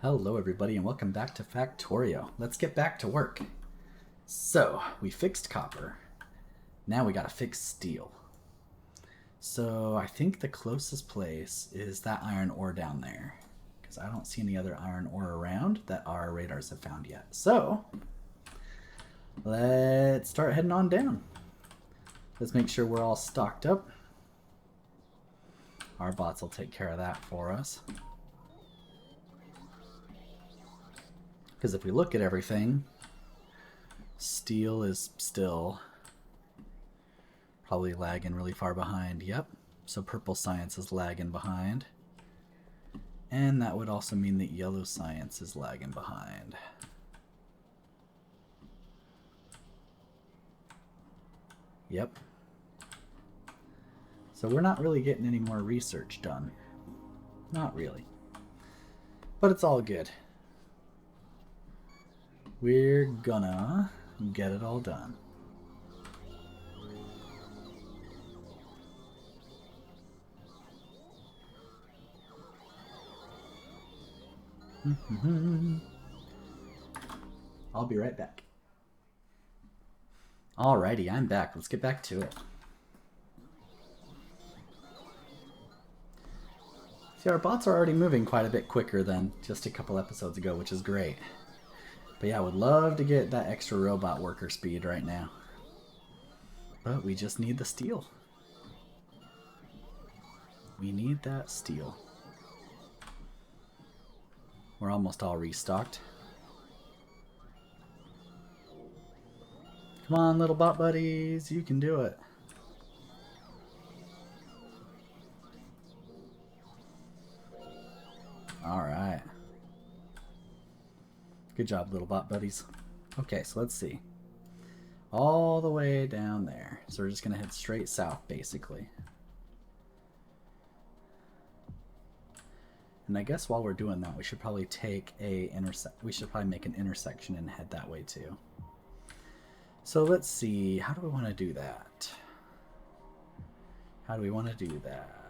Hello everybody and welcome back to Factorio. Let's get back to work. So, we fixed copper. Now we gotta fix steel. So, I think the closest place is that iron ore down there. Because I don't see any other iron ore around that our radars have found yet. So, let's start heading on down. Let's make sure we're all stocked up. Our bots will take care of that for us. Because if we look at everything, steel is still probably lagging really far behind. Yep. So purple science is lagging behind. And that would also mean that yellow science is lagging behind. Yep. So we're not really getting any more research done. Not really. But it's all good. We're gonna get it all done. I'll be right back. Alrighty, I'm back. Let's get back to it. See, our bots are already moving quite a bit quicker than just a couple episodes ago, which is great. But yeah, I would love to get that extra robot worker speed right now. But we just need the steel. We need that steel. We're almost all restocked. Come on, little bot buddies, you can do it. Alright. Good job, little bot buddies. Okay, so let's see. All the way down there. So we're just going to head straight south, basically. And I guess while we're doing that, we should probably take we should probably make an intersection and head that way too. So let's see, how do we want to do that? How do we want to do that?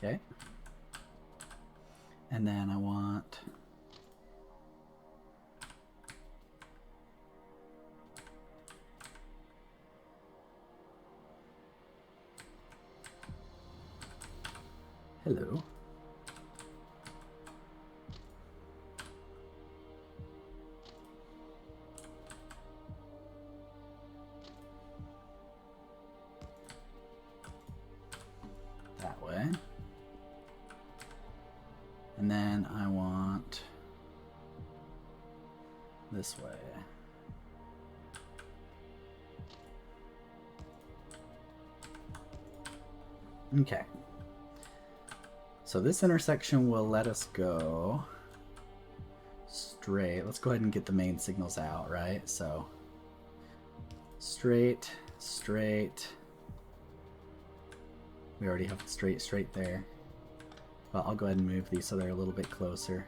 Okay. And then I want hello. That way. And then I want this way. Okay. So this intersection will let us go straight. Let's go ahead and get the main signals out, right? So straight, straight. We already have straight there. But I'll go ahead and move these so they're a little bit closer.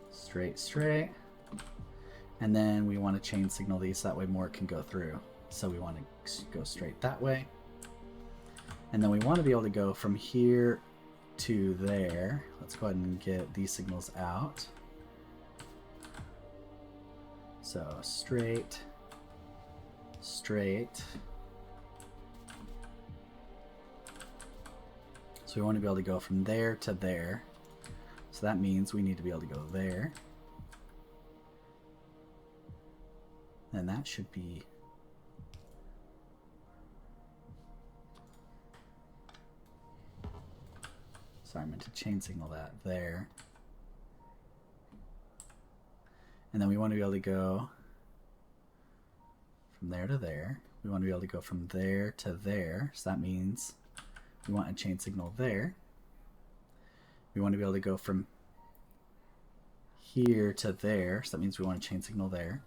Straight, straight. And then we want to chain signal these so that way more can go through. So we want to go straight that way. And then we want to be able to go from here to there. Let's go ahead and get these signals out. So straight, straight. So we want to be able to go from there to there. So that means we need to be able to go there. And that should be... Sorry, I meant to chain signal that there. And then we want to be able to go from there to there. We want to be able to go from there to there. So that means we want a chain signal there. We want to be able to go from here to there. So that means we want a chain signal there.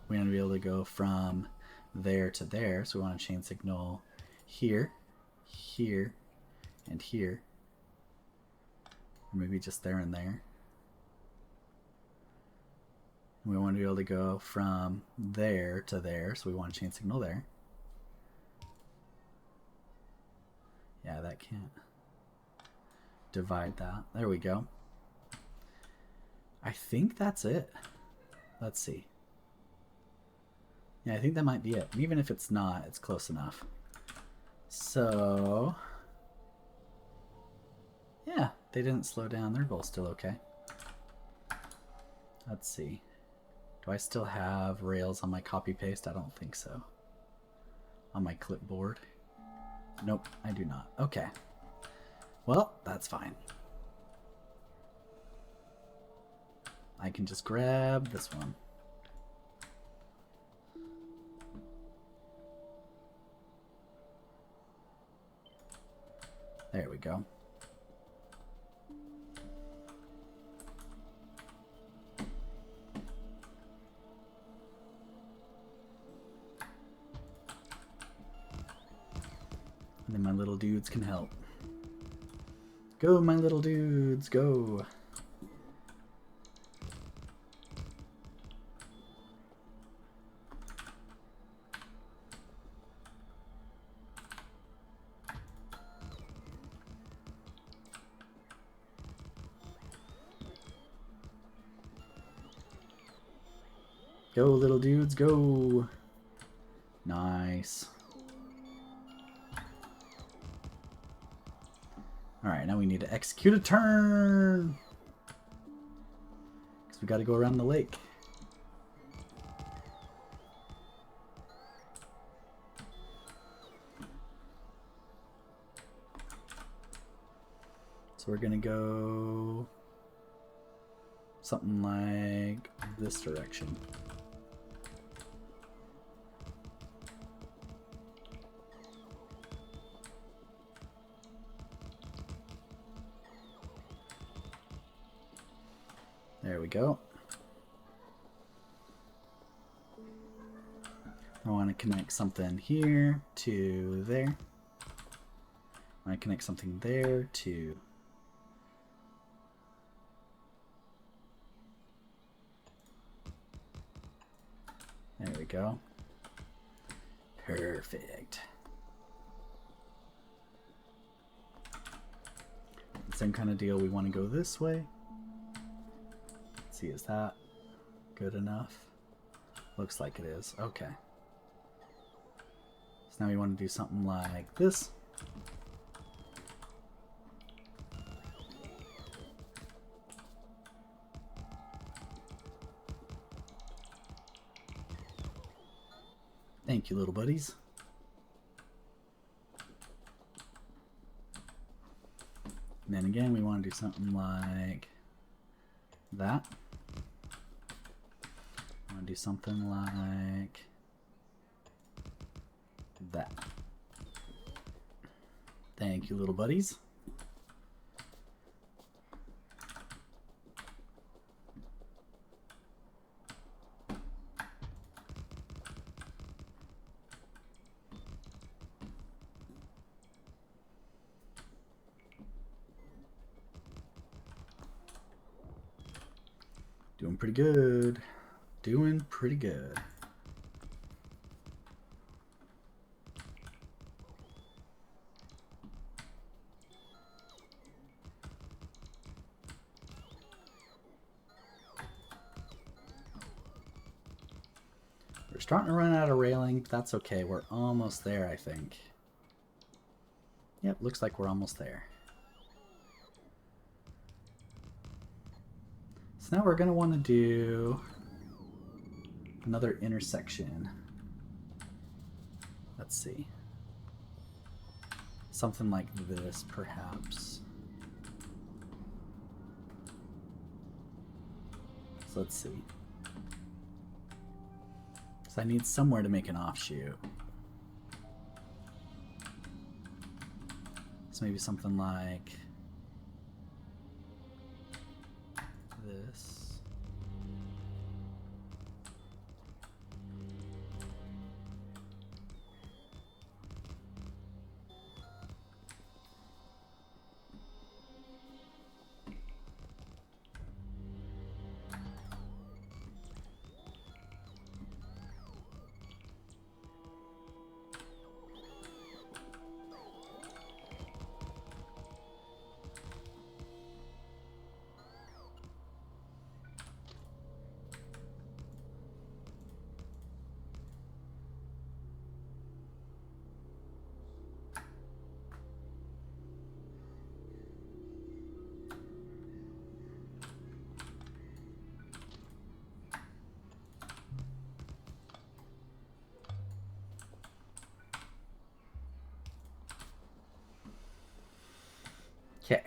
We want to be able to go from there to there, so we want to chain signal here, here, and here. Or maybe just there and there. And we want to be able to go from there to there, so we want to chain signal there. Yeah, that can't divide that. There we go. I think that's it. Let's see. Yeah, I think that might be it. And even if it's not, it's close enough. So, yeah, they didn't slow down. They're both still okay. Let's see. Do I still have rails on my copy paste? I don't think so. On my clipboard. Nope, I do not. Okay. Well, that's fine. I can just grab this one. There we go. And then my little dudes can help. Go, my little dudes, go. Go, little dudes, go. Nice. Alright, now we need to execute a turn. Because we got to go around the lake. So we're going to go something like this direction. There we go. I want to connect something here to there. I want to connect something there to... There we go. Perfect. Same kind of deal. We want to go this way. Let's see, is that good enough? Looks like it is. Okay. So now we want to do something like this. Thank you, little buddies. And then again, we want to do something like that. I want to do something like that. Thank you, little buddies. Doing pretty good. Doing pretty good. We're starting to run out of railing, but that's okay. We're almost there, I think. Yep, looks like we're almost there. So now we're going to want to do another intersection. Let's see. Something like this, perhaps. So let's see. So I need somewhere to make an offshoot. So maybe something like this. Okay.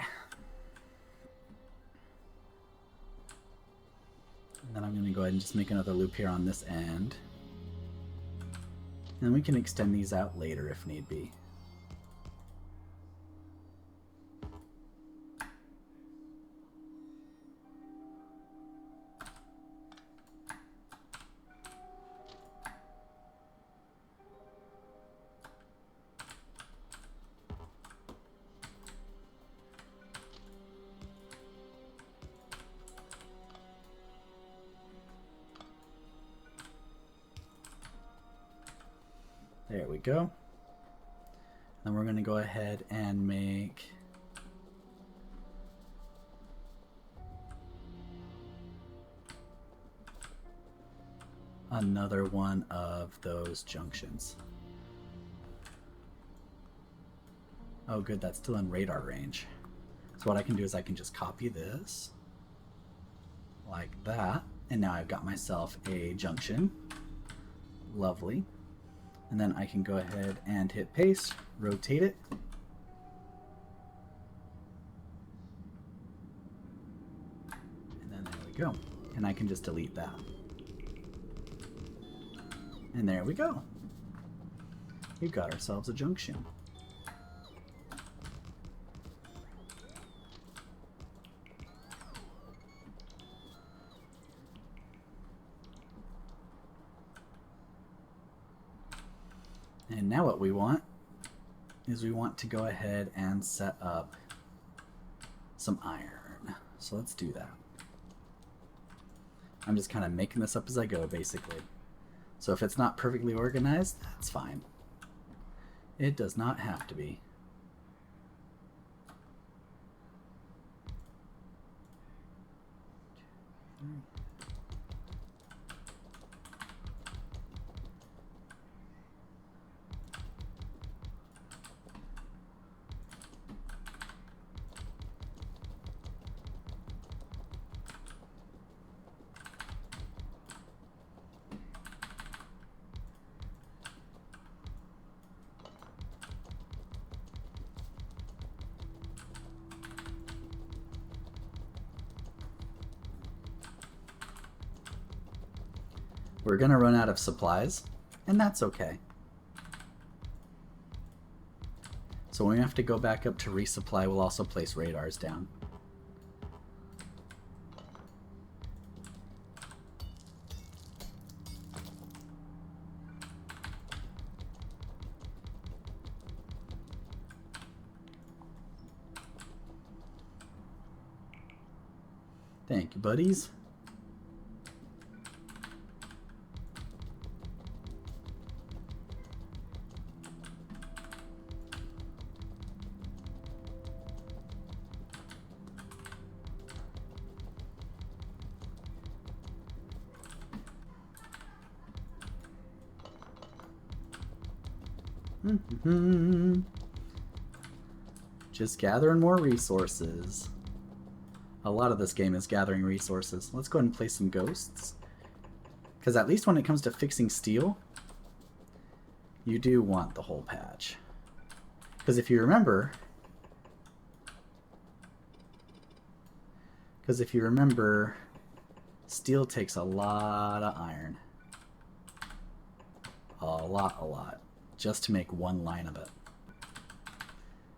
And then I'm going to go ahead and just make another loop here on this end. And we can extend these out later if need be. There we go. Then we're going to go ahead and make another one of those junctions. Oh good, that's still in radar range. So what I can do is I can just copy this like that, and now I've got myself a junction. Lovely. And then I can go ahead and hit paste, rotate it. And then there we go. And I can just delete that. And there we go. We've got ourselves a junction. And now what we want is we want to go ahead and set up some iron. So let's do that. I'm just kind of making this up as I go, basically. So if it's not perfectly organized, that's fine. It does not have to be. We're going to run out of supplies, and that's okay. So when we have to go back up to resupply, we'll also place radars down. Thank you, buddies. Just gathering more resources. A lot of this game is gathering resources. Let's go ahead and place some ghosts. Because at least when it comes to fixing steel, you do want the whole patch. Because if you remember... steel takes a lot of iron. A lot. Just to make one line of it.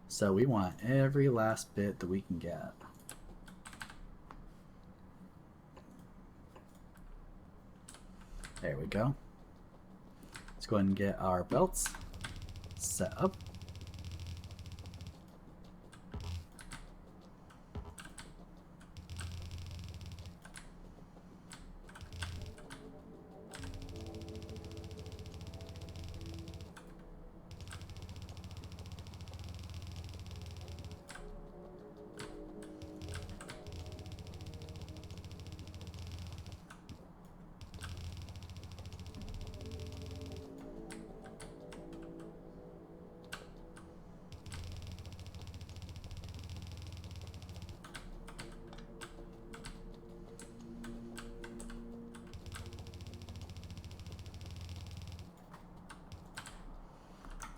So we want every last bit that we can get. There we go. Let's go ahead and get our belts set up.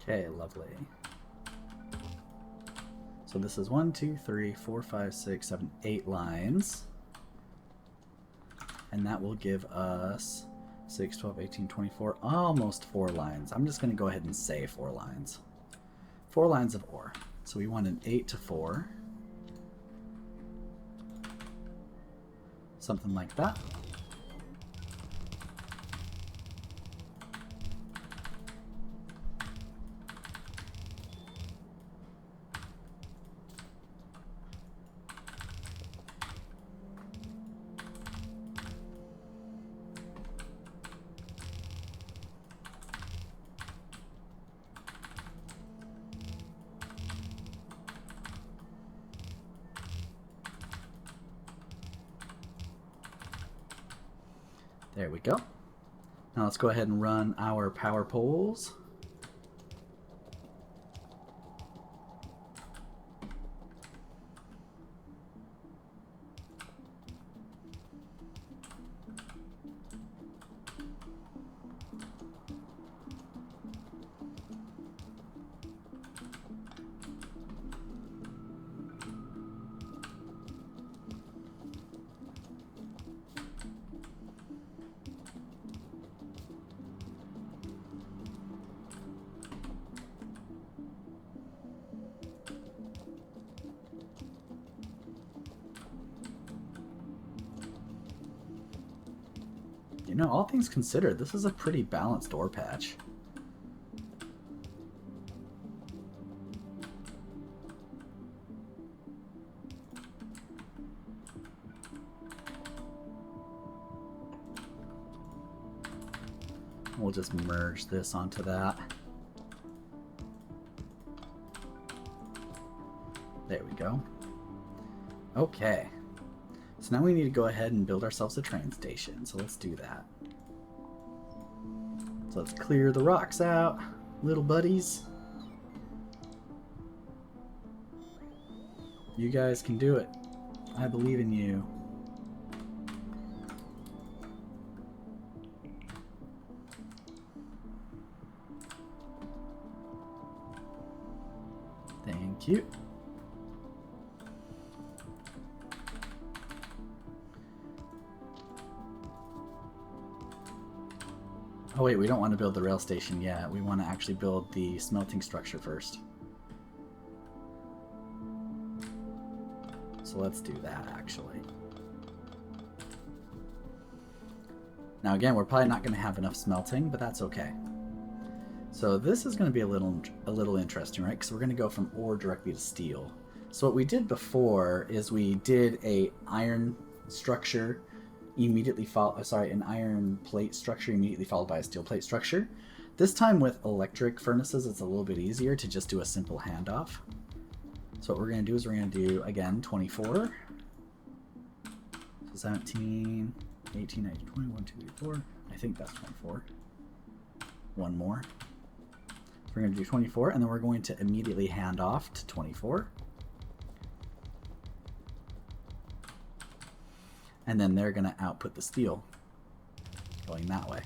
Okay, lovely. So this is 1, 2, 3, 4, 5, 6, 7, 8 lines. And that will give us 6, 12, 18, 24, almost 4 lines. I'm just going to go ahead and say 4 lines. 4 lines of ore. So we want an 8 to 4. Something like that. There we go. Now let's go ahead and run our power poles. You know, all things considered, this is a pretty balanced ore patch. We'll just merge this onto that. There we go. Okay. So now we need to go ahead and build ourselves a train station. So let's do that. So let's clear the rocks out, little buddies. You guys can do it. I believe in you. Thank you. Oh wait, we don't want to build the rail station yet. We want to actually build the smelting structure first. So let's do that actually. Now again, we're probably not going to have enough smelting, but that's okay. So this is going to be a little interesting, right? Because we're going to go from ore directly to steel. So what we did before is we did a iron structure immediately an iron plate structure immediately followed by a steel plate structure. This time with electric furnaces, it's a little bit easier to just do a simple handoff. So what we're going to do is we're going to do, again, 24. So 17, 18, 19, 20, 1, 2, 3, 4. I think that's 24. One more. So we're going to do 24, and then we're going to immediately hand off to 24. And then they're going to output the steel going that way.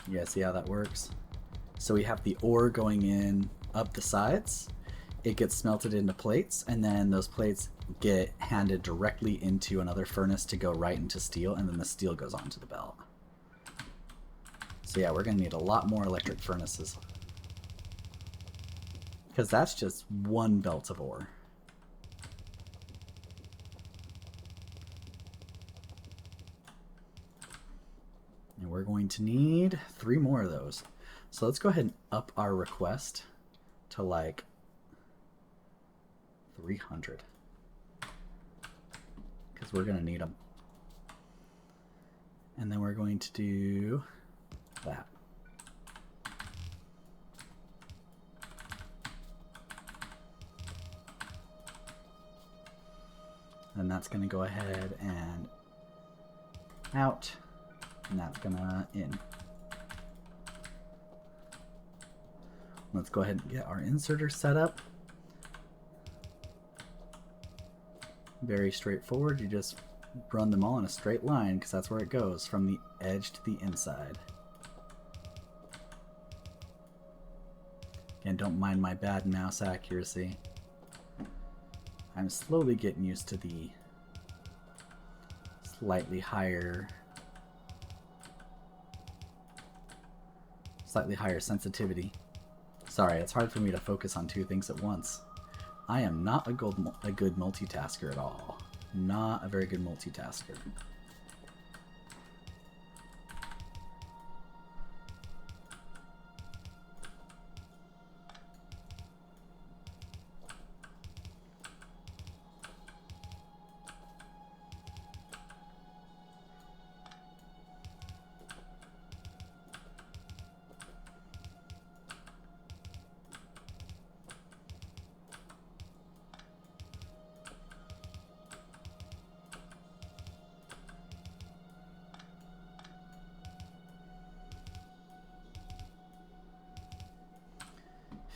You guys see how that works? So we have the ore going in up the sides. It gets smelted into plates, and then those plates get handed directly into another furnace to go right into steel, and then the steel goes onto the belt. So yeah, we're going to need a lot more electric furnaces, because that's just one belt of ore. And we're going to need 3 more of those. So let's go ahead and up our request to like 300. Because we're going to need them. And then we're going to do that. And that's going to go ahead and out. And that's gonna in. Let's go ahead and get our inserter set up. Very straightforward. You just run them all in a straight line because that's where it goes, from the edge to the inside. And don't mind my bad mouse accuracy. I'm slowly getting used to the slightly higher sensitivity. Sorry, it's hard for me to focus on two things at once. I am not a good multitasker at all. Not a very good multitasker.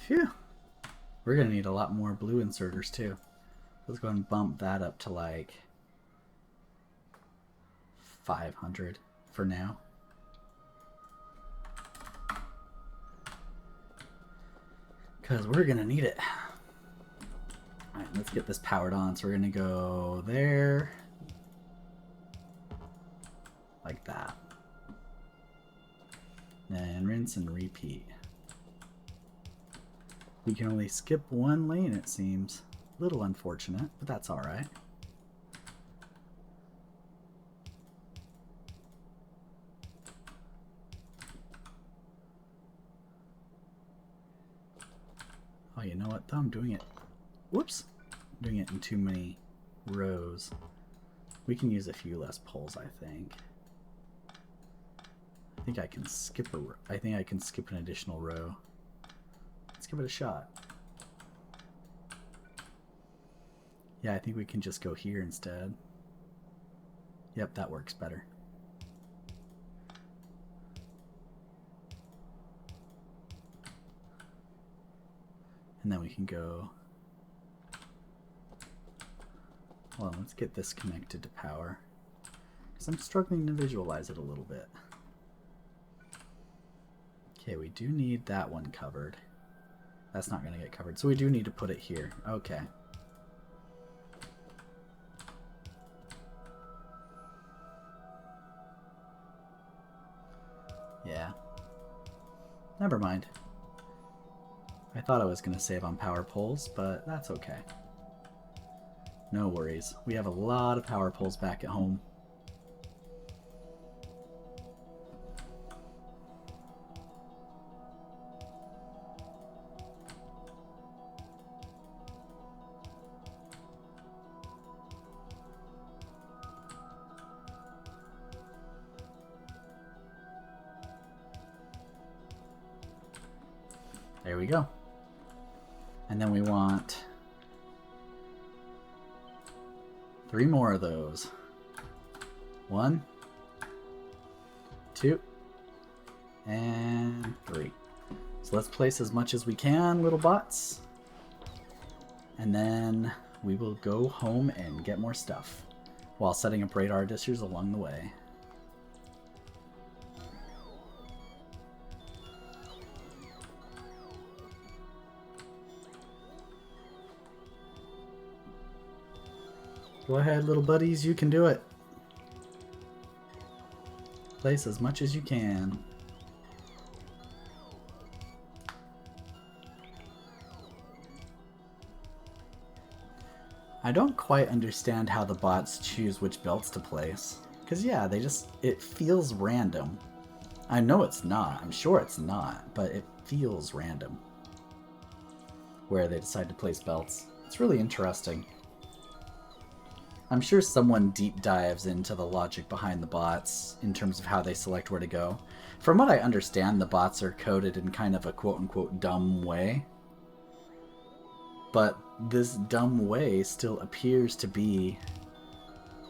Phew. We're going to need a lot more blue inserters too. Let's go and bump that up to like 500 for now. Because we're going to need it. Alright, let's get this powered on. So we're going to go there. Like that. And rinse and repeat. We can only skip one lane, it seems. A little unfortunate, but that's alright. Oh, you know what though? I'm doing it. Whoops! I'm doing it in too many rows. We can use a few less poles, I think. I think I can skip an additional row. Let's give it a shot. Yeah, I think we can just go here instead. Yep, that works better. And then we can go... Hold on, let's get this connected to power. Because I'm struggling to visualize it a little bit. Okay, we do need that one covered. That's not going to get covered, so we do need to put it here. Okay. Yeah. Never mind. I thought I was going to save on power poles, but that's okay. No worries. We have a lot of power poles back at home. There we go. And then we want 3 more of those. 1, 2, and 3. So let's place as much as we can, little bots. And then we will go home and get more stuff while setting up radar dishes along the way. Go ahead, little buddies, you can do it. Place as much as you can. I don't quite understand how the bots choose which belts to place. Because yeah, it feels random. I know it's not, I'm sure it's not, but it feels random where they decide to place belts. It's really interesting. I'm sure someone deep dives into the logic behind the bots in terms of how they select where to go. From what I understand, the bots are coded in kind of a quote-unquote dumb way. But this dumb way still appears to be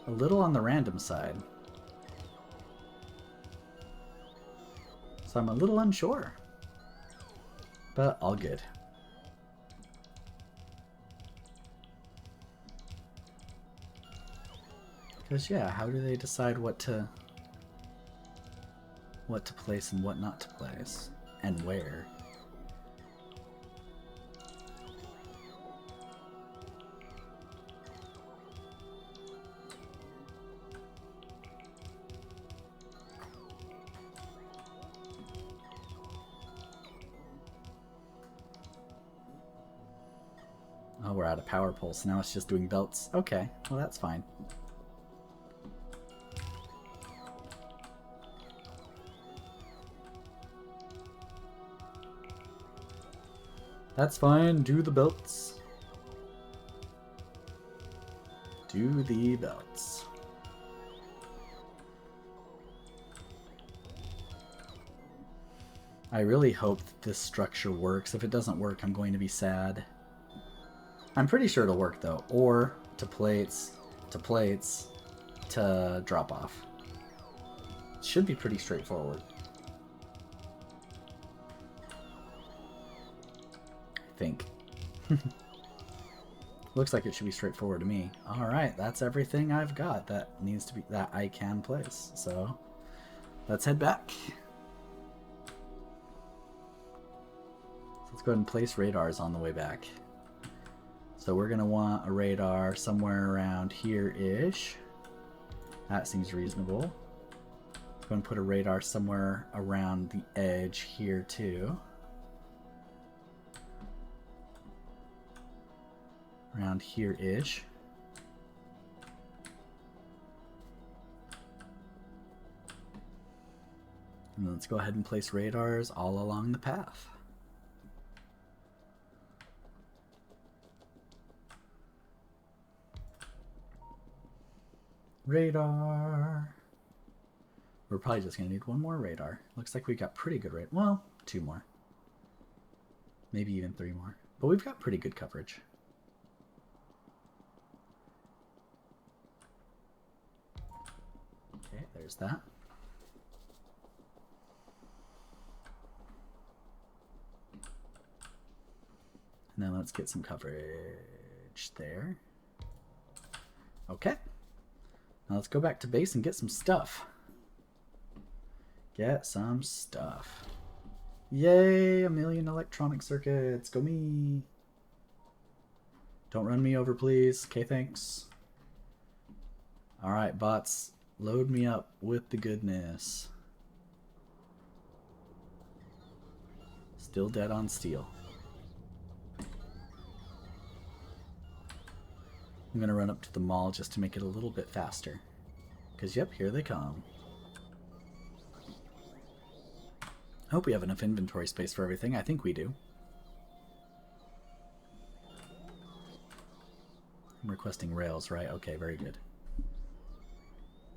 a little on the random side. So I'm a little unsure. But all good. Because yeah, how do they decide what to place and what not to place? And where? Oh, we're out of power poles, so now it's just doing belts. Okay, well that's fine. That's fine, do the belts. Do the belts. I really hope that this structure works. If it doesn't work, I'm going to be sad. I'm pretty sure it'll work though. Ore to plates, to drop off. It should be pretty straightforward. I think. Looks like it should be straightforward to me. Alright, that's everything I've got that needs to be, that I can place. So, let's head back. Let's go ahead and place radars on the way back. So we're going to want a radar somewhere around here-ish. That seems reasonable. Let's go and put a radar somewhere around the edge here too. Around here-ish. And let's go ahead and place radars all along the path. Radar. We're probably just going to need one more radar. Looks like we got pretty good radar. Well, 2 more. Maybe even 3 more. But we've got pretty good coverage. Okay, there's that. And then let's get some coverage there. Okay. Now let's go back to base and get some stuff. Get some stuff. Yay, 1,000,000 electronic circuits. Go me. Don't run me over, please. Okay, thanks. Alright, bots. Load me up with the goodness. Still dead on steel. I'm going to run up to the mall just to make it a little bit faster. Because, yep, here they come. I hope we have enough inventory space for everything. I think we do. I'm requesting rails, right? Okay, very good.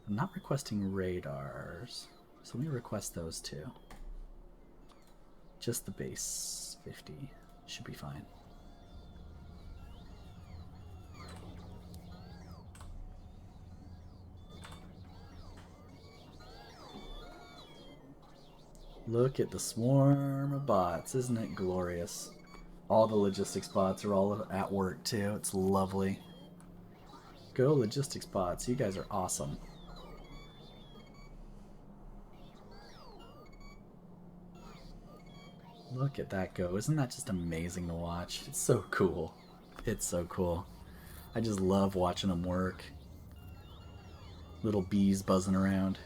I'm not requesting radars. So let me request those too. Just the base 50 should be fine. Look at the swarm of bots. Isn't it glorious? All the logistics bots are all at work too. It's lovely. Go logistics bots. You guys are awesome. Look at that go. Isn't that just amazing to watch? It's so cool. It's so cool. I just love watching them work. Little bees buzzing around.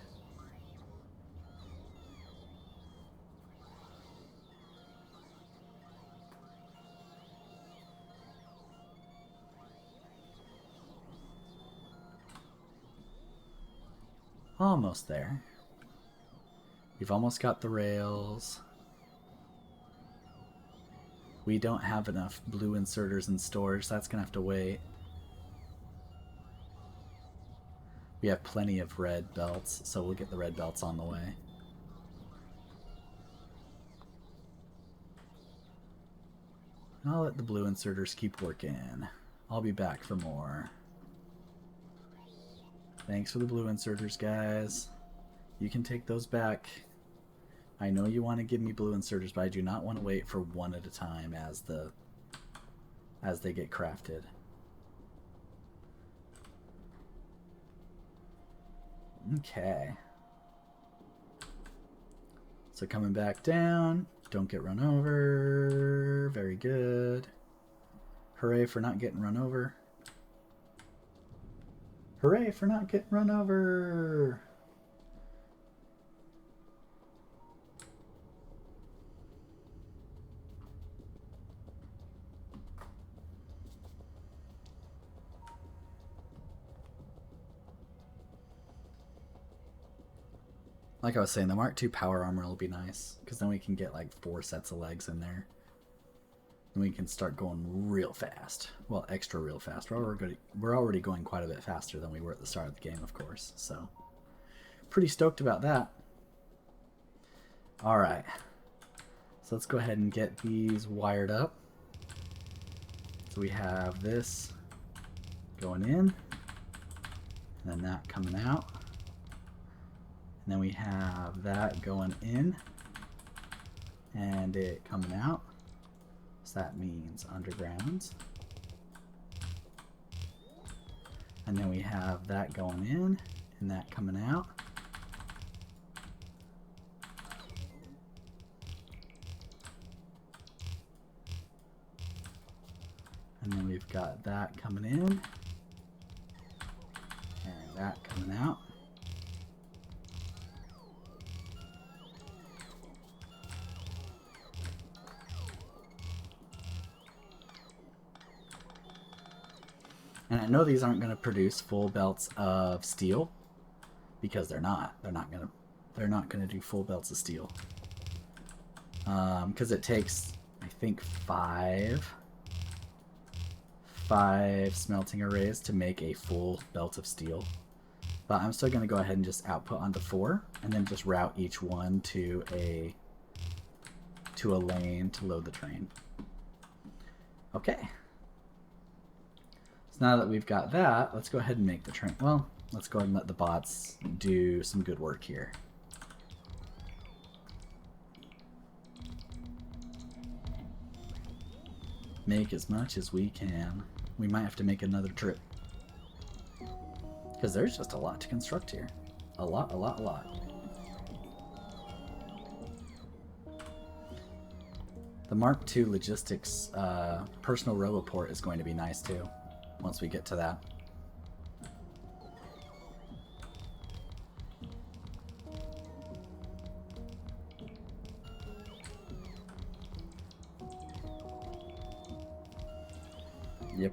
Almost there. We've almost got the rails. We don't have enough blue inserters in storage, so that's gonna have to wait. We have plenty of red belts, so we'll get the red belts on the way. I'll let the blue inserters keep working. I'll be back for more. Thanks for the blue inserters, guys. You can take those back. I know you want to give me blue inserters, but I do not want to wait for one at a time as they get crafted. Okay. So coming back down. Don't get run over. Very good. Hooray for not getting run over. Hooray for not getting run over. Like I was saying, the Mark II power armor will be nice, because then we can get like 4 sets of legs in there. And we can start going real fast. Well, extra real fast. We're already going quite a bit faster than we were at the start of the game, of course. So, pretty stoked about that. Alright. So let's go ahead and get these wired up. So we have this going in, and then that coming out. And then we have that going in, and it coming out. So that means underground. And then we have that going in, and that coming out. And then we've got that coming in, and that coming out. And I know these aren't going to produce full belts of steel, because they're not. They're not going to do full belts of steel. Because it takes, I think, five smelting arrays to make a full belt of steel. But I'm still going to go ahead and just output onto 4, and then just route each one to a lane to load the train. Okay. So now that we've got that, let's go ahead and make the train. Well, let's go ahead and let the bots do some good work here. Make as much as we can. We might have to make another trip, because there's just a lot to construct here. A lot. The Mark II logistics personal roboport is going to be nice too, once we get to that.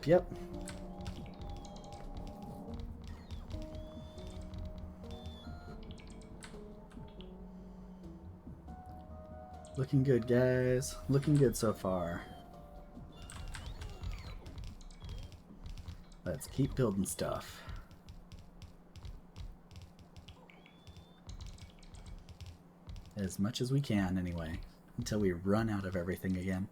Yep. Looking good, guys. Looking good so far. Let's keep building stuff. As much as we can, anyway. Until we run out of everything again.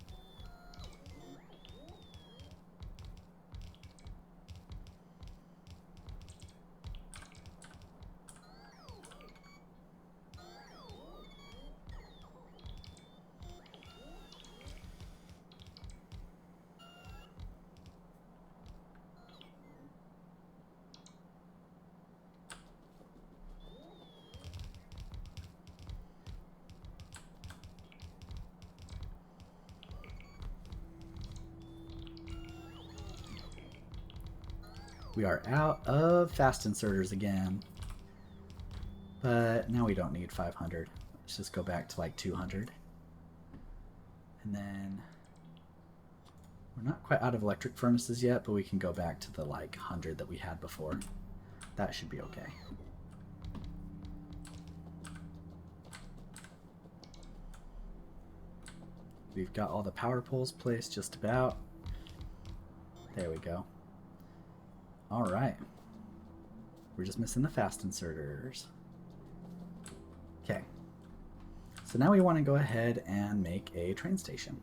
We are out of fast inserters again. But now we don't need 500. Let's just go back to like 200. And then we're not quite out of electric furnaces yet, but we can go back to the like 100 that we had before. That should be okay. We've got all the power poles placed just about. There we go. Alright. We're just missing the fast inserters. Okay. So now we want to go ahead and make a train station.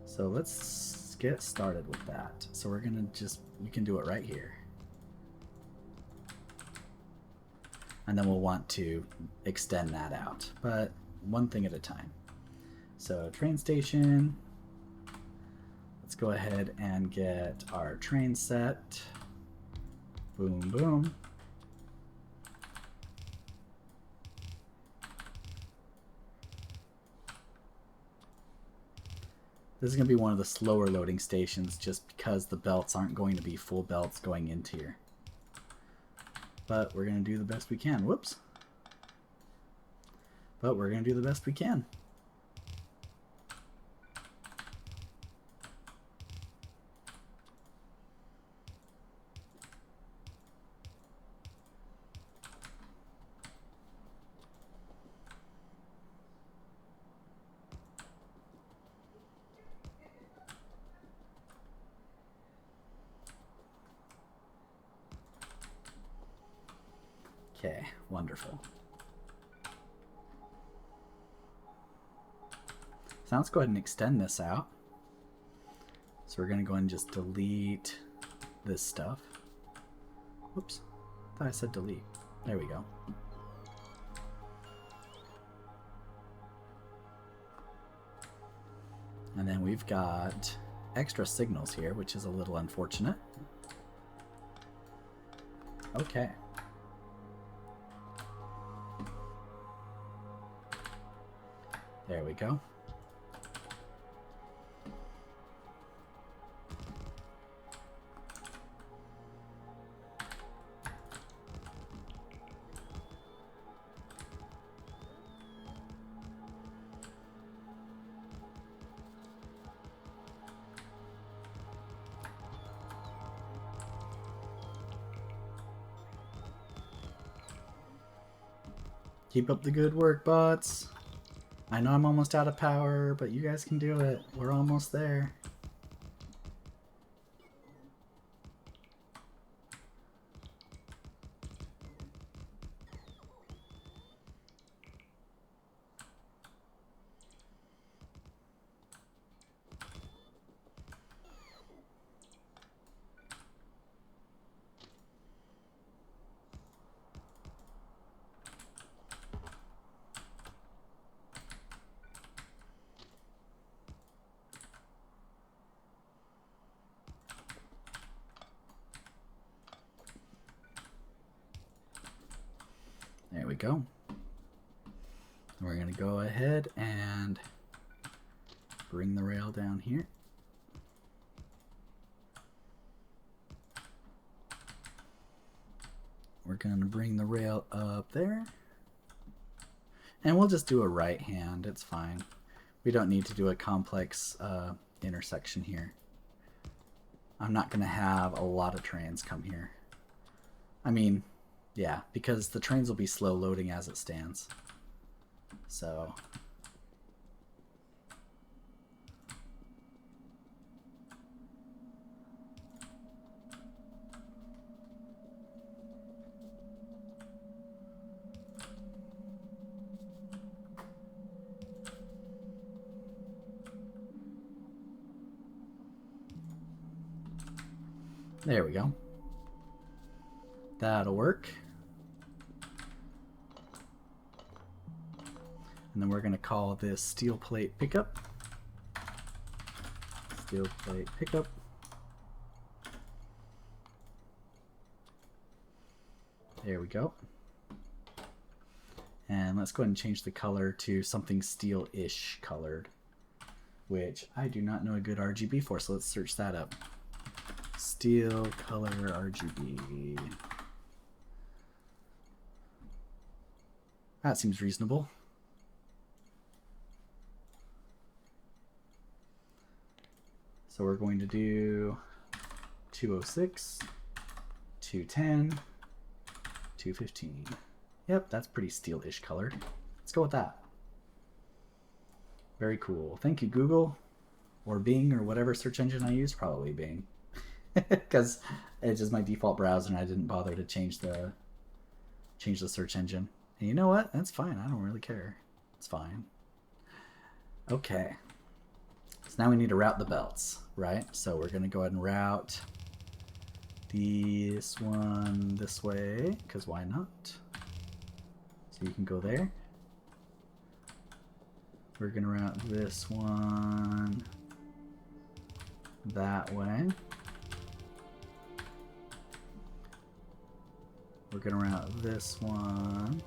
So let's get started with that. So we're going to you can do it right here. And then we'll want to extend that out, but one thing at a time. So train station. Let's go ahead and get our train set. Boom, boom. This is going to be one of the slower loading stations just because the belts aren't going to be full belts going into here. But we're going to do the best we can. Whoops. But we're going to do the best we can. Okay, wonderful. So let's go ahead and extend this out. So we're going to go ahead and just delete this stuff. Whoops, I thought I said delete. There we go. And then we've got extra signals here, which is a little unfortunate. Okay. There we go. Keep up the good work, bots. I know I'm almost out of power, but you guys can do it. We're almost there. There we go. We're going to go ahead and bring the rail down here. We're going to bring the rail up there. And we'll just do a right hand. It's fine. We don't need to do a complex intersection here. I'm not going to have a lot of trains come here. I mean, yeah, because the trains will be slow loading as it stands. So there we go. That'll work. And then we're going to call this steel plate pickup. Steel plate pickup. There we go. And let's go ahead and change the color to something steel-ish colored, which I do not know a good RGB for, so let's search that up. Steel color RGB. That seems reasonable. So we're going to do 206, 210, 215. Yep, that's pretty steel-ish colored. Let's go with that. Very cool. Thank you, Google, or Bing, or whatever search engine I use. Probably Bing, because it's just my default browser, and I didn't bother to change the search engine. And you know what? That's fine. I don't really care. It's fine. Okay. So now we need to route the belts, right? So we're going to go ahead and route this one this way, because why not? So you can go there. We're going to route this one that way. We're going to route this one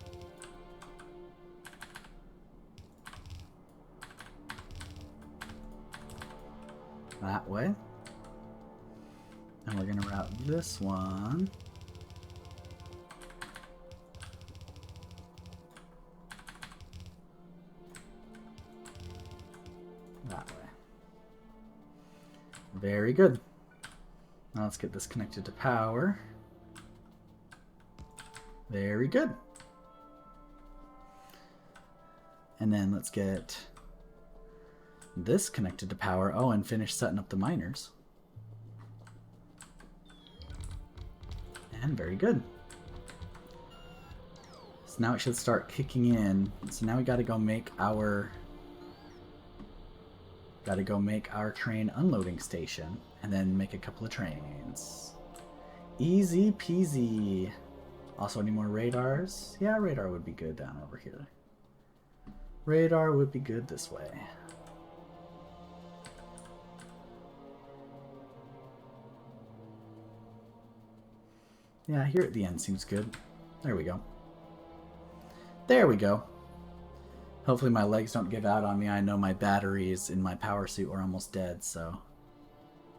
that way. And we're going to route this one that way. Very good. Now let's get this connected to power. Very good. And then let's get this connected to power. Oh, and finish setting up the miners. And very good. So now it should start kicking in. So now we gotta go make our train unloading station and then make a couple of trains. Easy peasy. Also, any more radars? Yeah, radar would be good down over here. Radar would be good this way. Yeah, here at the end seems good. There we go. There we go. Hopefully my legs don't give out on me. I know my batteries in my power suit are almost dead, so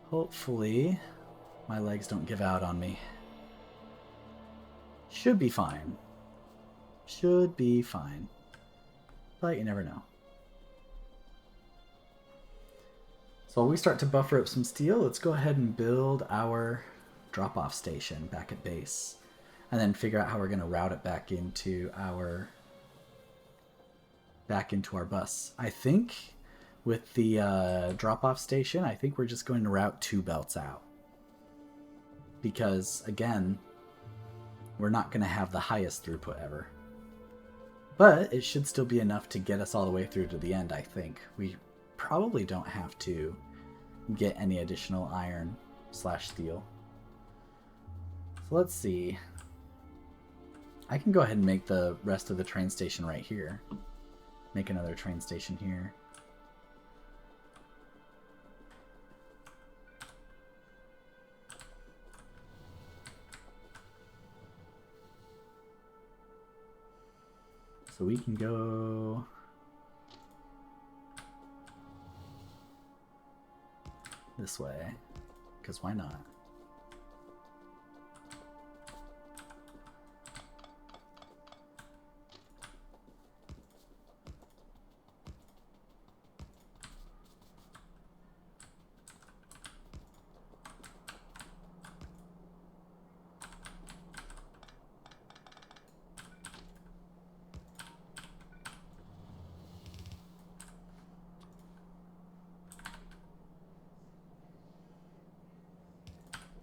hopefully my legs don't give out on me. Should be fine. Should be fine. But you never know. So while we start to buffer up some steel, let's go ahead and build our drop-off station back at base. And then figure out how we're going to route it back into our bus. I think with the drop-off station, I think we're just going to route 2 belts out. Because, again, we're not going to have the highest throughput ever. But it should still be enough to get us all the way through to the end, I think. We probably don't have to get any additional iron/steel. So let's see. I can go ahead and make the rest of the train station right here. Make another train station here. So we can go this way, because why not?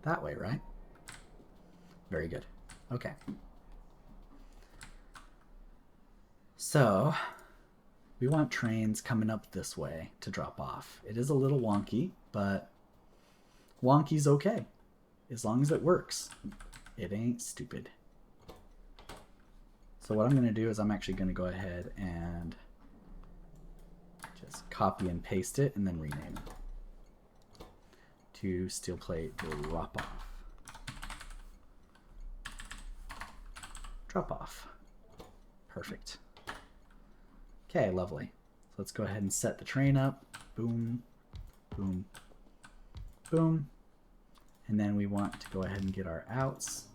That way, right? Very good. Okay. So, we want trains coming up this way to drop off. It is a little wonky, but wonky's okay. As long as it works. It ain't stupid. So what I'm going to do is I'm actually going to go ahead and just copy and paste it and then rename it to steel plate drop off. Drop off. Perfect. Okay, lovely. So let's go ahead and set the train up. Boom, boom, boom. And then we want to go ahead and get our outs.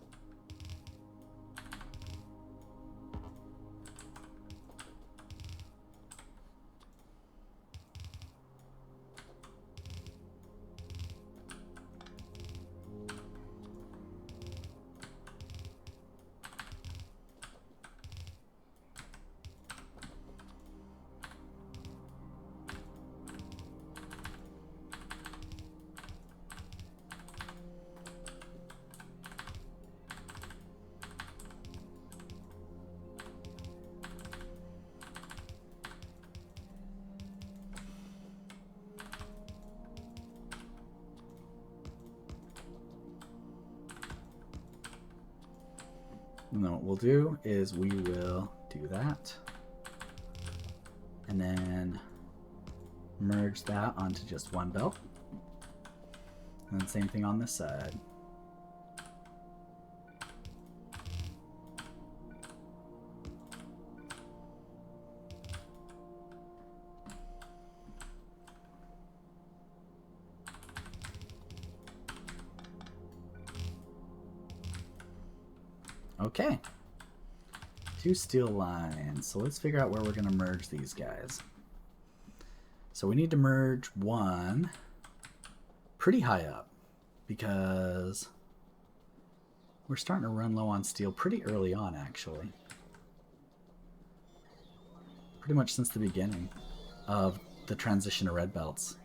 And then what we'll do is we will do that. And then merge that onto just one belt. And then same thing on this side. Okay, 2 steel lines. So let's figure out where we're going to merge these guys. So we need to merge one pretty high up because we're starting to run low on steel pretty early on, actually. Pretty much since the beginning of the transition to red belts.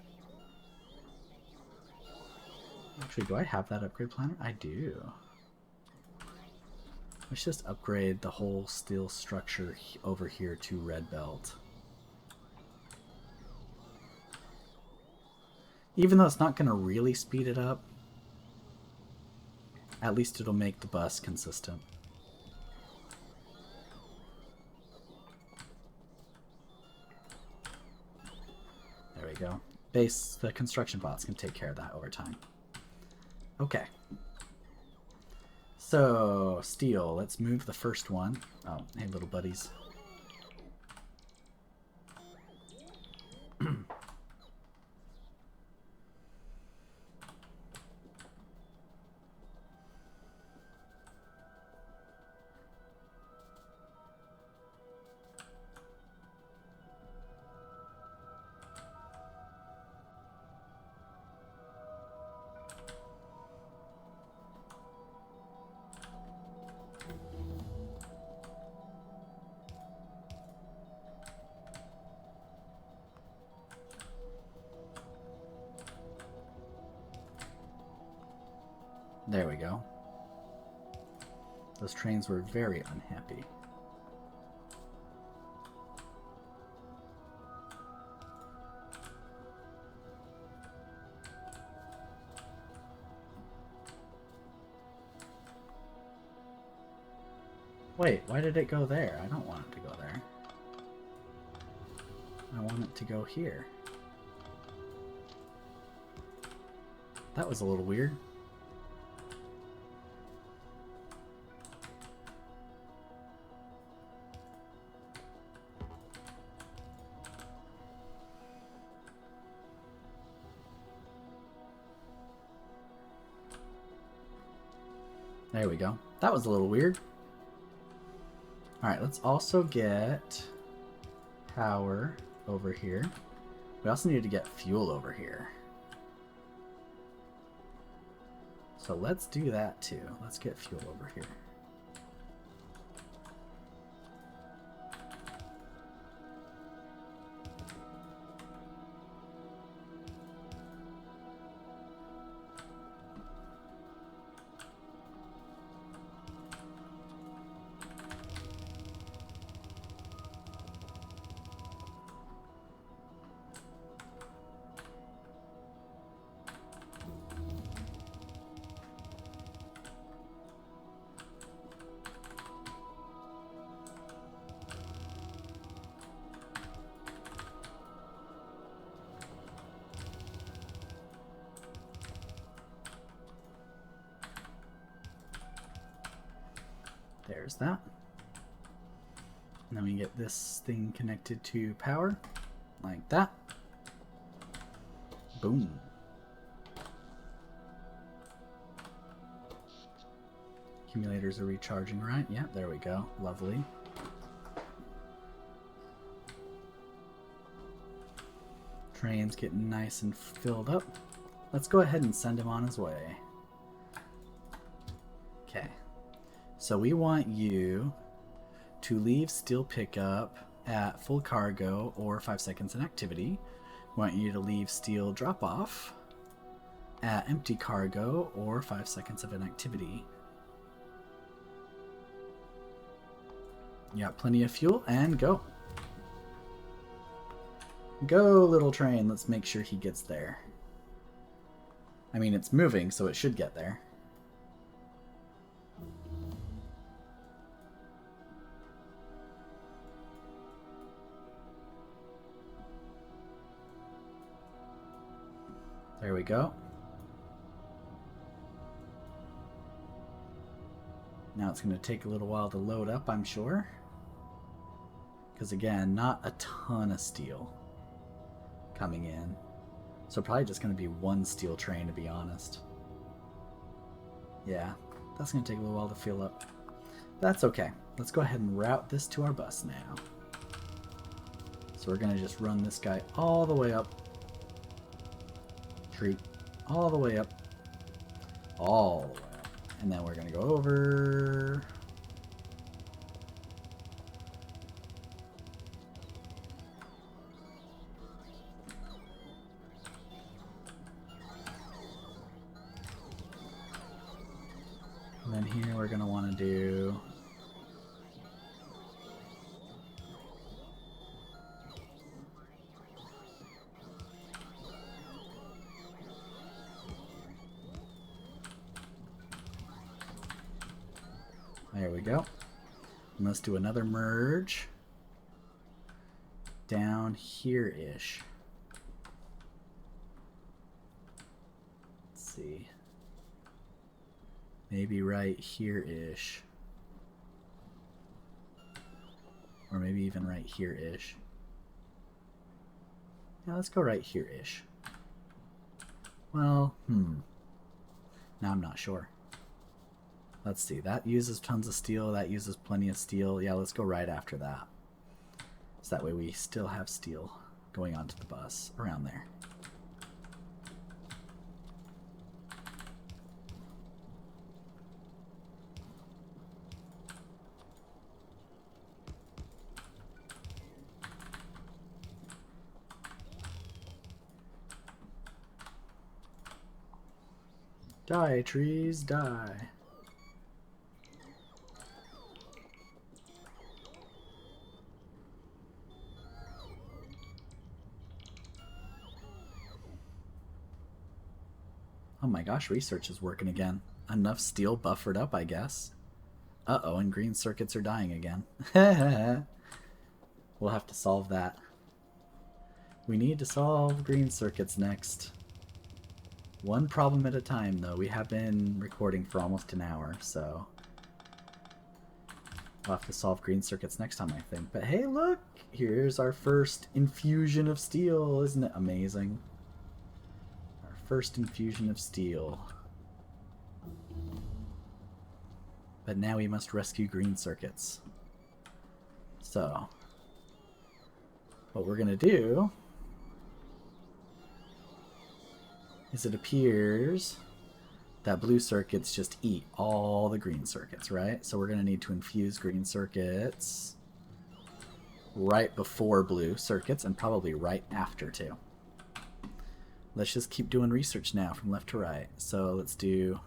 Actually, do I have that upgrade planner? I do. Let's just upgrade the whole steel structure over here to red belt. Even though it's not going to really speed it up, at least it'll make the bus consistent. There we go. The construction bots can take care of that over time. Okay. So, steel. Let's move the first one. Oh, hey, little buddies. There we go. Those trains were very unhappy. Wait, why did it go there? I don't want it to go there. I want it to go here. That was a little weird. There we go. That was a little weird. Alright, let's also get power over here. We also need to get fuel over here. So let's do that too. Let's get fuel over here. There's that. And then we get this thing connected to power, like that. Boom. Accumulators are recharging, right? Yeah, there we go. Lovely. Train's getting nice and filled up. Let's go ahead and send him on his way. Okay. So we want you to leave steel pickup at full cargo or 5 seconds in activity. We want you to leave steel drop off at empty cargo or 5 seconds of inactivity. You got plenty of fuel and go. Go, little train. Let's make sure he gets there. I mean, it's moving, so it should get there. There we go. Now it's going to take a little while to load up, I'm sure. Because again, not a ton of steel coming in. So probably just going to be one steel train, to be honest. Yeah, that's going to take a little while to fill up. That's okay. Let's go ahead and route this to our bus now. So we're going to just run this guy all the way up. Treat all the way up. All the way up. And then we're going to go over. And then here we're going to want to do go. And let's do another merge. Down here-ish. Let's see. Maybe right here-ish. Or maybe even right here-ish. Yeah, let's go right here-ish. Well, now I'm not sure. Let's see, that uses tons of steel, that uses plenty of steel. Yeah, let's go right after that. So that way we still have steel going onto the bus around there. Die, trees, die. Oh my gosh, research is working again. Enough steel buffered up, I guess. Uh-oh, and green circuits are dying again. We'll have to solve that. We need to solve green circuits next. One problem at a time, though. We have been recording for almost an hour, so we'll have to solve green circuits next time, I think. But hey, look! Here's our first infusion of steel. Isn't it amazing? Our first infusion of steel. But now we must rescue green circuits. So, what we're going to do is it appears that blue circuits just eat all the green circuits, right? So we're going to need to infuse green circuits right before blue circuits and probably right after too. Let's just keep doing research now from left to right. So let's do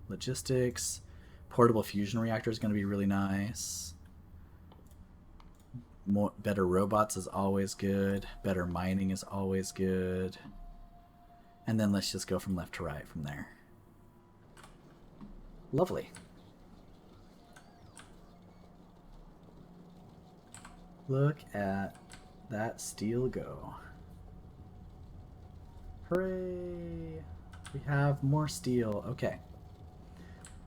logistics. Portable fusion reactor is going to be really nice. Better robots is always good. Better mining is always good. And then let's just go from left to right from there. Lovely. Look at that steel go. Hooray! We have more steel. Okay.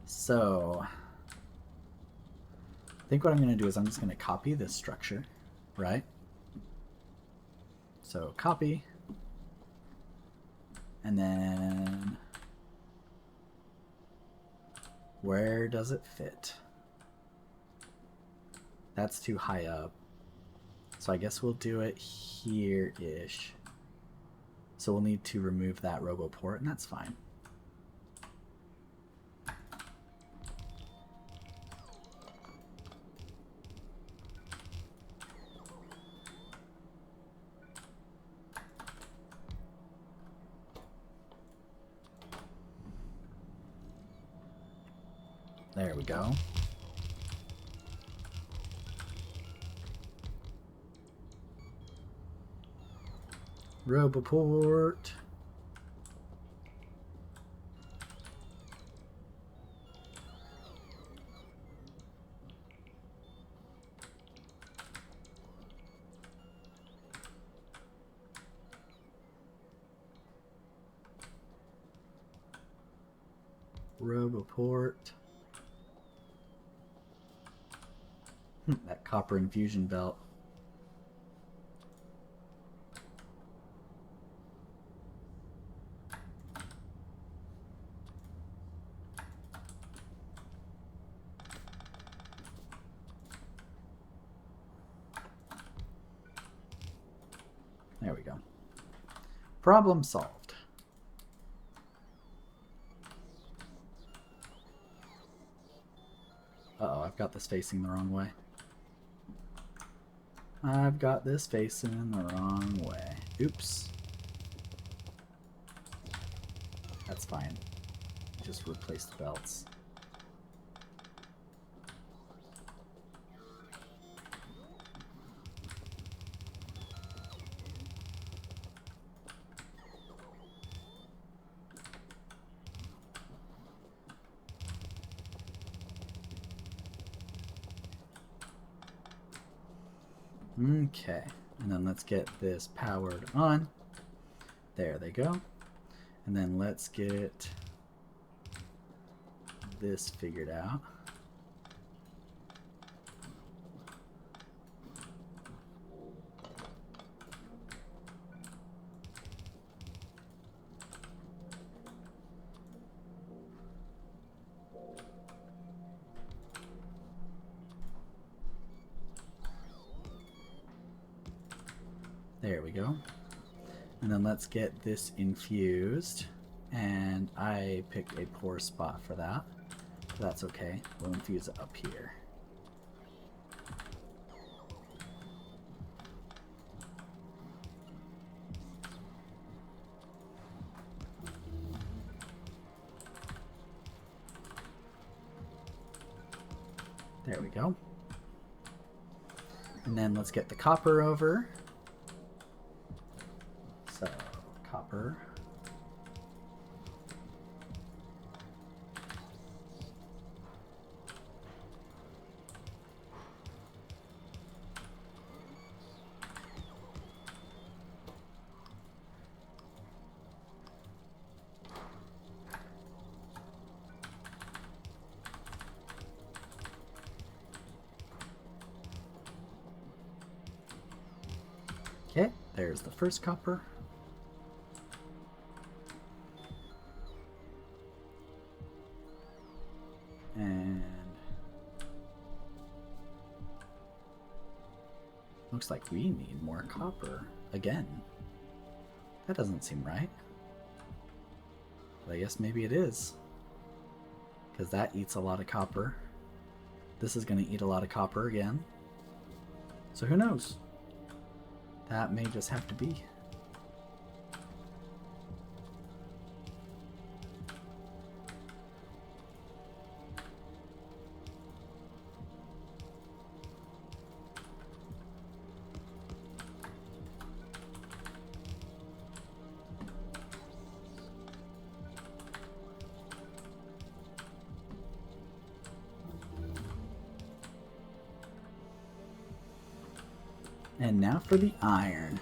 So, I think what I'm going to do is I'm just going to copy this structure, right? So, copy. And then, where does it fit? That's too high up. So I guess we'll do it here-ish. So we'll need to remove that RoboPort, and that's fine. There we go. RoboPort. RoboPort. That copper infusion belt. There we go. Problem solved. Uh-oh, I've got this facing the wrong way. I've got this facing the wrong way. Oops. That's fine. Just replace the belts. Okay, and then let's get this powered on. There they go. And then let's get this figured out. There we go. And then let's get this infused. And I picked a poor spot for that. That's okay. We'll infuse it up here. There we go. And then let's get the copper over. So, copper. Okay, there's the first copper. And looks like we need more copper again. That doesn't seem right. But I guess maybe it is. Because that eats a lot of copper. This is going to eat a lot of copper again. So who knows? That may just have to be. And now for the iron.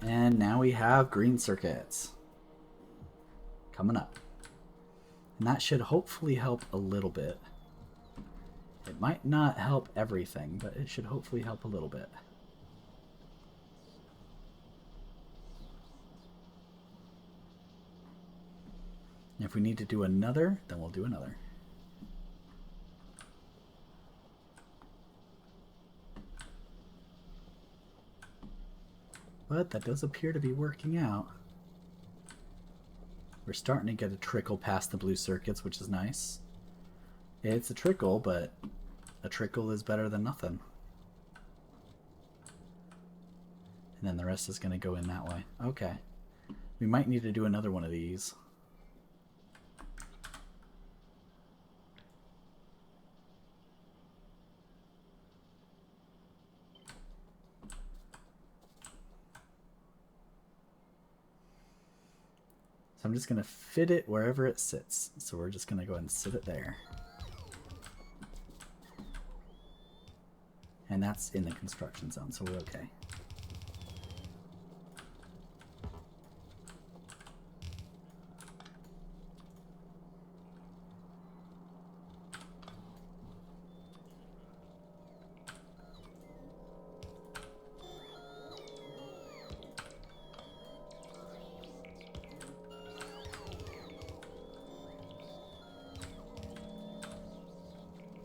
And now we have green circuits coming up. And that should hopefully help a little bit. It might not help everything, but it should hopefully help a little bit. If we need to do another, then we'll do another. But that does appear to be working out. We're starting to get a trickle past the blue circuits, which is nice. It's a trickle, but a trickle is better than nothing. And then the rest is going to go in that way. Okay. We might need to do another one of these. So I'm just going to fit it wherever it sits. So we're just going to go ahead and sit it there. And that's in the construction zone, so we're okay.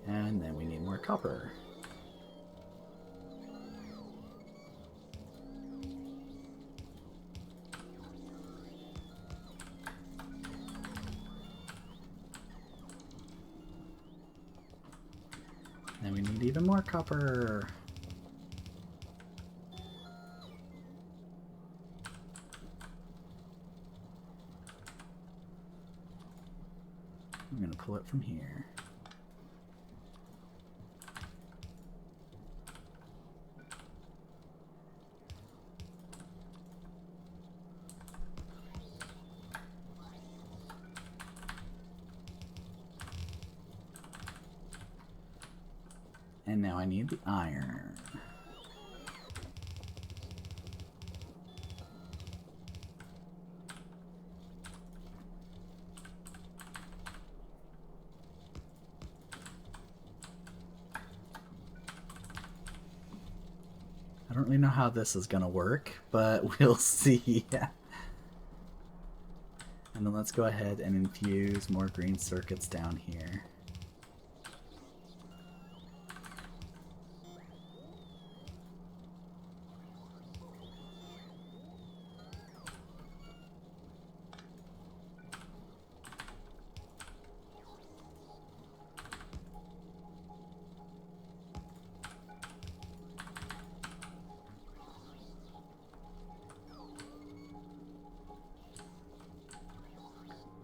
And then we need more copper. And we need even more copper. I'm going to pull it from here. And now I need the iron. I don't really know how this is gonna work, but we'll see. And then let's go ahead and infuse more green circuits down here.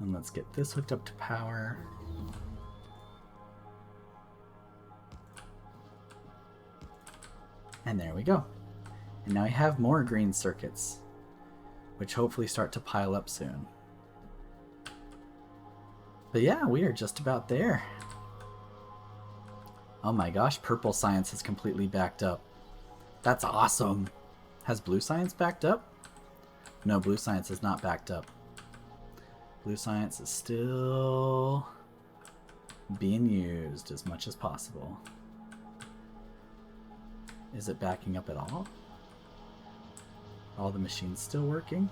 And let's get this hooked up to power. And there we go. And now I have more green circuits, which hopefully start to pile up soon. But yeah, we are just about there. Oh my gosh, purple science is completely backed up. That's awesome. Has blue science backed up? No, blue science is not backed up. Blue science is still being used as much as possible. Is it backing up at all? All the machines still working?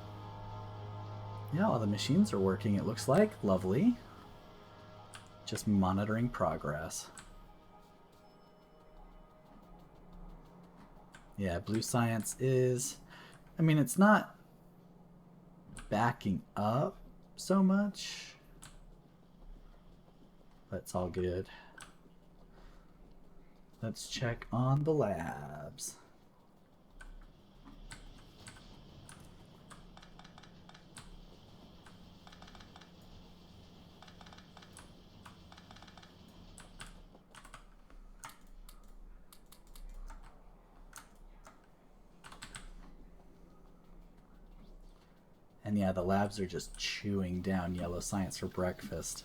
Yeah, all the machines are working, it looks like. Lovely. Just monitoring progress. Yeah, blue science is... I mean, it's not backing up so much, but it's all good. Let's check on the labs. And yeah, the labs are just chewing down yellow science for breakfast.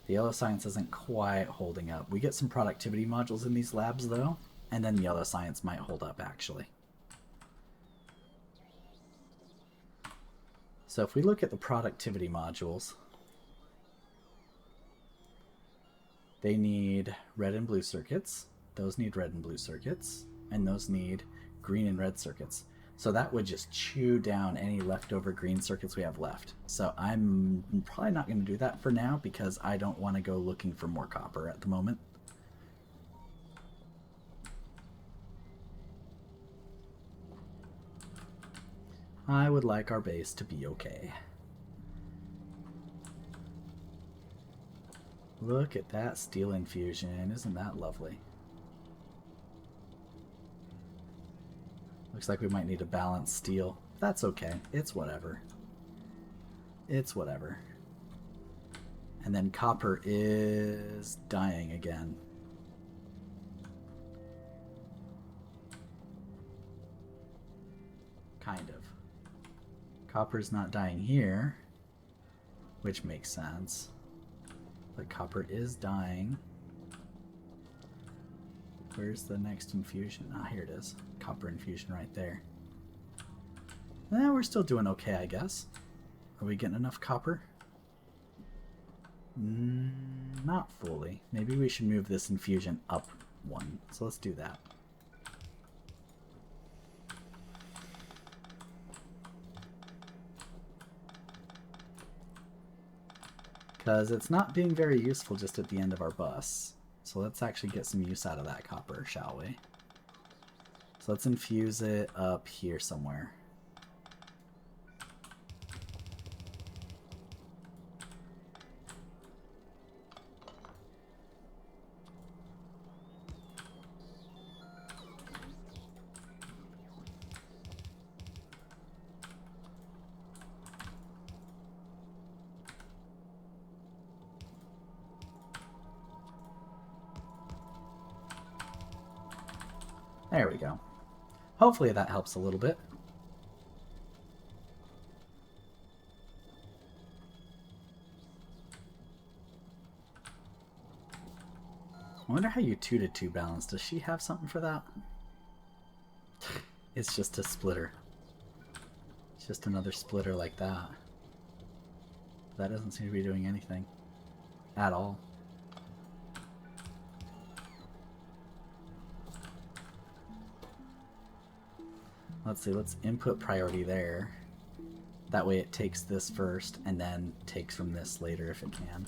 The yellow science isn't quite holding up. We get some productivity modules in these labs though, and then yellow science might hold up actually. So if we look at the productivity modules, they need red and blue circuits. Those need red and blue circuits, and those need green and red circuits. So that would just chew down any leftover green circuits we have left. So I'm probably not going to do that for now because I don't want to go looking for more copper at the moment. I would like our base to be okay. Look at that steel infusion. Isn't that lovely? Looks like we might need to balance steel. That's okay. It's whatever. It's whatever. And then copper is dying again. Kind of. Copper's not dying here, which makes sense. But copper is dying. Where's the next infusion? Ah, here it is. Copper infusion right there. We're still doing okay, I guess. Are we getting enough copper? Not fully. Maybe we should move this infusion up one. So let's do that. Because it's not being very useful just at the end of our bus. So let's actually get some use out of that copper, shall we? So let's infuse it up here somewhere. There we go. Hopefully that helps a little bit. I wonder how you 2 to 2 balance. Does she have something for that? It's just a splitter. It's just another splitter like that. That doesn't seem to be doing anything at all. Let's see, let's input priority there. That way it takes this first and then takes from this later if it can.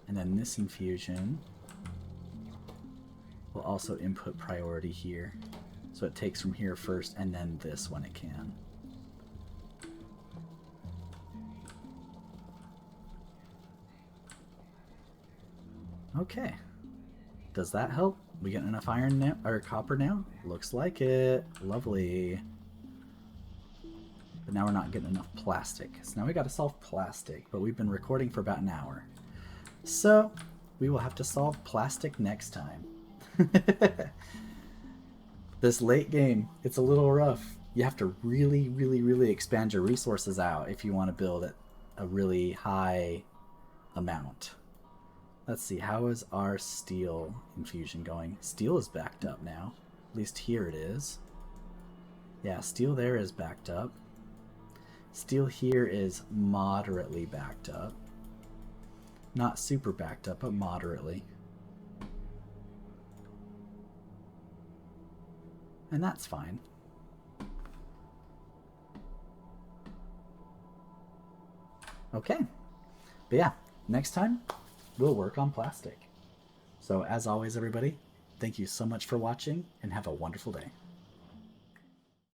And then this infusion will also input priority here. So it takes from here first and then this when it can. Okay. Does that help? We getting enough iron now, or copper now? Looks like it. Lovely. But now we're not getting enough plastic. So now we gotta solve plastic, but we've been recording for about an hour. So we will have to solve plastic next time. This late game, it's a little rough. You have to really expand your resources out if you want to build at a really high amount. Let's see, how is our steel infusion going? Steel is backed up now. At least here it is. Yeah, steel there is backed up. Steel here is moderately backed up. Not super backed up, but moderately. And that's fine. Okay. But yeah, next time we'll work on plastic. So as always, everybody, thank you so much for watching and have a wonderful day.